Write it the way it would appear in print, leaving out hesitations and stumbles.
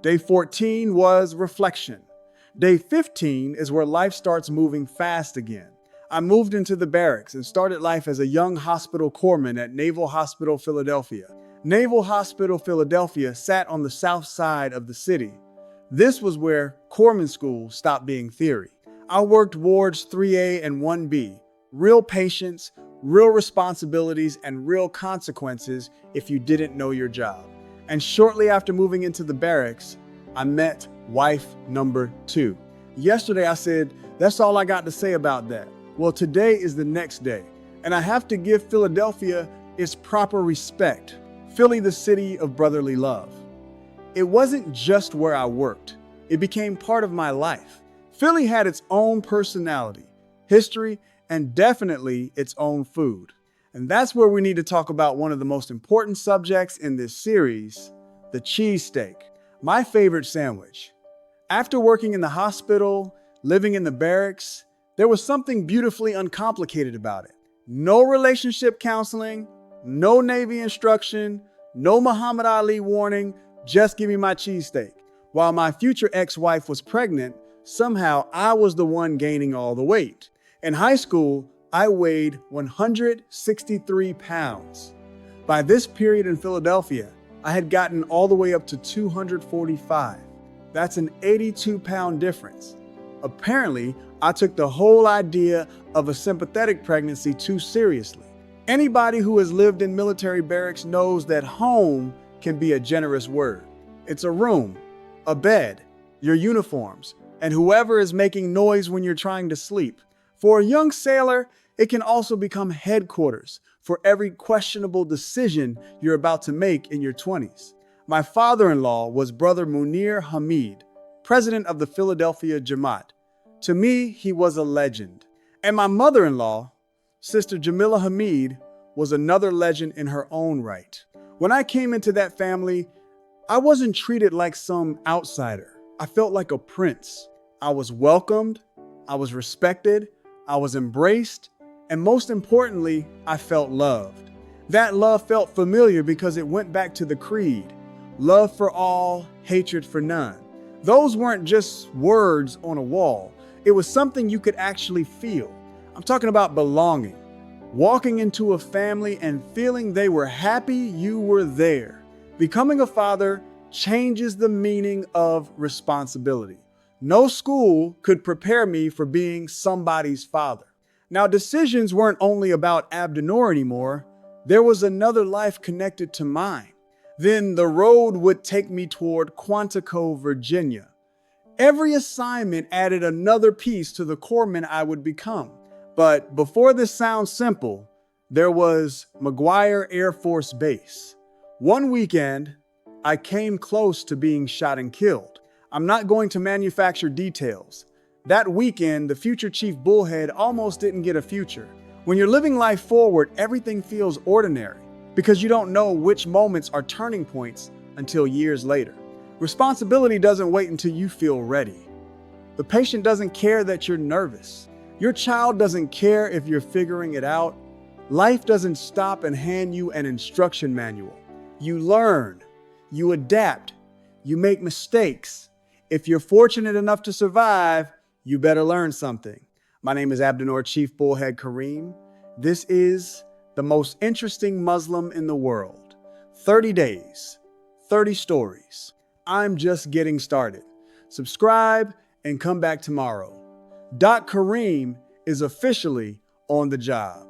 Day 14 was reflection. Day 15 is where life starts moving fast again. I moved into the barracks and started life as a young hospital corpsman at Naval Hospital Philadelphia. Naval Hospital Philadelphia sat on the south side of the city. This was where corpsman school stopped being theory. I worked wards 3A and 1B, real patients, real responsibilities, and real consequences if you didn't know your job. And shortly after moving into the barracks, I met wife number 2. Yesterday I said, that's all I got to say about that. Well, today is the next day, and I have to give Philadelphia its proper respect. Philly, the city of brotherly love. It wasn't just where I worked. It became part of my life. Philly had its own personality, history, and definitely its own food. And that's where we need to talk about one of the most important subjects in this series, the cheesesteak, my favorite sandwich. After working in the hospital, living in the barracks, there was something beautifully uncomplicated about it. No relationship counseling, no Navy instruction, no Muhammad Ali warning, just give me my cheesesteak. While my future ex-wife was pregnant, somehow I was the one gaining all the weight. In high school, I weighed 163 pounds. By this period in Philadelphia, I had gotten all the way up to 245. That's an 82-pound difference. Apparently, I took the whole idea of a sympathetic pregnancy too seriously. Anybody who has lived in military barracks knows that home can be a generous word. It's a room, a bed, your uniforms, and whoever is making noise when you're trying to sleep. For a young sailor, it can also become headquarters for every questionable decision you're about to make in your 20s. My father-in-law was Brother Munir Hamid, president of the Philadelphia Jamaat. To me, he was a legend. And my mother-in-law, Sister Jamila Hamid, was another legend in her own right. When I came into that family, I wasn't treated like some outsider. I felt like a prince. I was welcomed, I was respected, I was embraced, and most importantly, I felt loved. That love felt familiar because it went back to the creed. Love for all, hatred for none. Those weren't just words on a wall. It was something you could actually feel. I'm talking about belonging. Walking into a family and feeling they were happy you were there. Becoming a father changes the meaning of responsibility. No school could prepare me for being somebody's father. Now, decisions weren't only about Abdunnoor anymore. There was another life connected to mine. Then the road would take me toward Quantico, Virginia. Every assignment added another piece to the corpsman I would become. But before this sounds simple, there was McGuire Air Force Base. One weekend, I came close to being shot and killed. I'm not going to manufacture details. That weekend, the future Chief Bullhead almost didn't get a future. When you're living life forward, everything feels ordinary because you don't know which moments are turning points until years later. Responsibility doesn't wait until you feel ready. The patient doesn't care that you're nervous. Your child doesn't care if you're figuring it out. Life doesn't stop and hand you an instruction manual. You learn, you adapt, you make mistakes. If you're fortunate enough to survive, you better learn something. My name is Abdunnoor Chief Bullhead Karim. This is the most interesting Muslim in the world. 30 days, 30 stories. I'm just getting started. Subscribe and come back tomorrow. Karim is officially on the job.